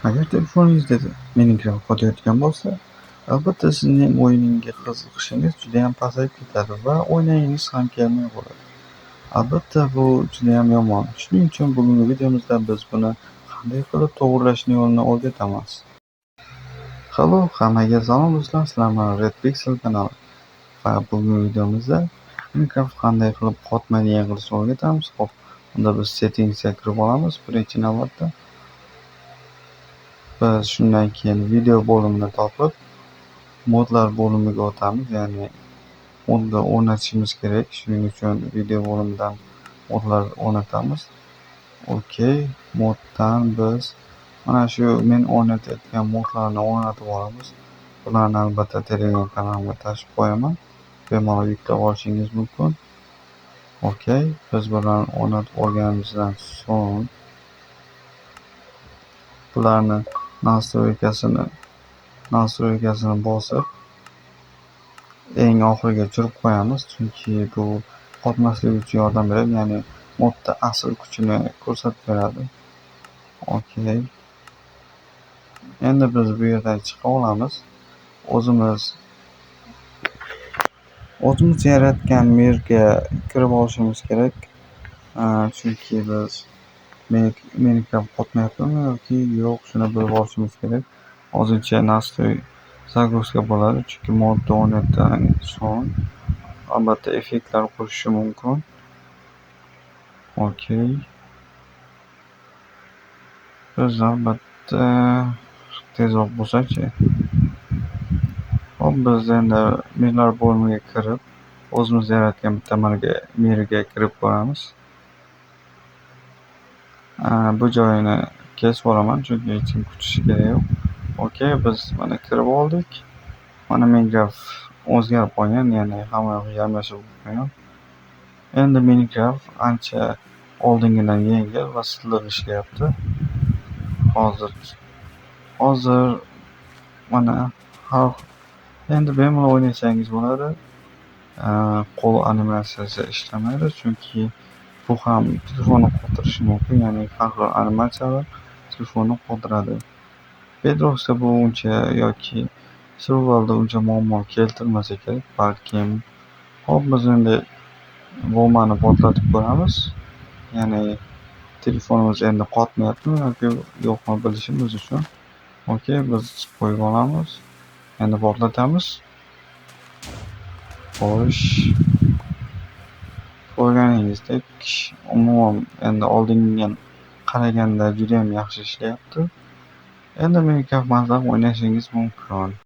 Agar telefoningizda Minecraft qotayotgan bo'lsa, albatta sizning o'yinga qiziqishingiz judayam pasayib ketadi va o'ynagingiz ham kelmay qoladi. Albatta bu judayam yomon. Shuning uchun bugungi videomizda biz buni qanday qilib to'g'irlashni yo'lini o'rgatamiz. Hallo, hammaga salom do'stlar, sizlar bilan Red Pixel kanali va bugungi videomizda Minecraft qanday qilib qotmaydigan qilishni o'rgatamiz. Xo'p, unda biz settingsga kirib olamiz. Birinchi navbatda biz shundan keyin video bo'limini topib, modlar bo'limiga o'tamiz, ya'ni modda o'rnatishimiz kerak. Shuning uchun video bo'limidan modlar o'rnatamiz. Okey, moddan biz mana shu men o'rnatayotgan modlarni o'rnatib olamiz. Bularni albatta Telegram kanalimga tashib qo'yaman. Bemalol yuklab olishingiz mumkin. Okey, biz bularni o'rnatib olganimizdan so'ng bularni nastroykasini bosib eng oxiriga tushirib qo'yamiz, chunki bu qotmaslik uchun yordam beradi, ya'ni modda asl kuchini ko'rsatib beradi. Okey. Endi biz bu yerdan chiqa olamiz. O'zimiz yaratgan merga kirib olishimiz kerak. Chunki biz Minecraft qotmayaptimi yoki yo'q, shuni bilib olishimiz kerak. Hozircha nastroy загрузка bo'ladi, chunki modni o'rnatgan so'ng albatta effektlar qo'shishi mumkin. Okey. Biz albatta tezroq bo'lsa-chi. Hop, biz endi menlar bo'limiga kirib, o'zimiz yaratgan bitta merga kirib ko'ramiz. Bu joyini kesib olaman, chunki hech kim kutishi kerak yo'q. Okey, biz mana kirib oldik. Mana Minecraft o'zgarib qolgan, ya'ni hamma yoq yam-yashil bo'lib qolgan. Endi Minecraft ancha oldingidan yengil va silliq ishlayapti. Hozir mana endi bemalol o'ynasangiz bo'ladi. Qo'l animatsiyasi ishlamaydi, chunki bu ham telefonni qotirishi mumkin, ya'ni har xil animatsiyalar telefonni qotiradi. Bedrock'da bu uncha yoki survivalda uncha muammo keltirmasa kerak, balkim. Hop, biz endi bombani portlatib ko'ramiz. Ya'ni telefonimiz endi qotmayaptimi yoki yo'qmi bilishimiz uchun. Okey, biz qo'yib olamiz. Endi portlatamiz. Xo'sh. Ko'rganingizdek, umuman endi oldingidan qaraganda juda ham yaxshi ishlayapti. Endi Minecraft mazza o'ynashingiz mumkin.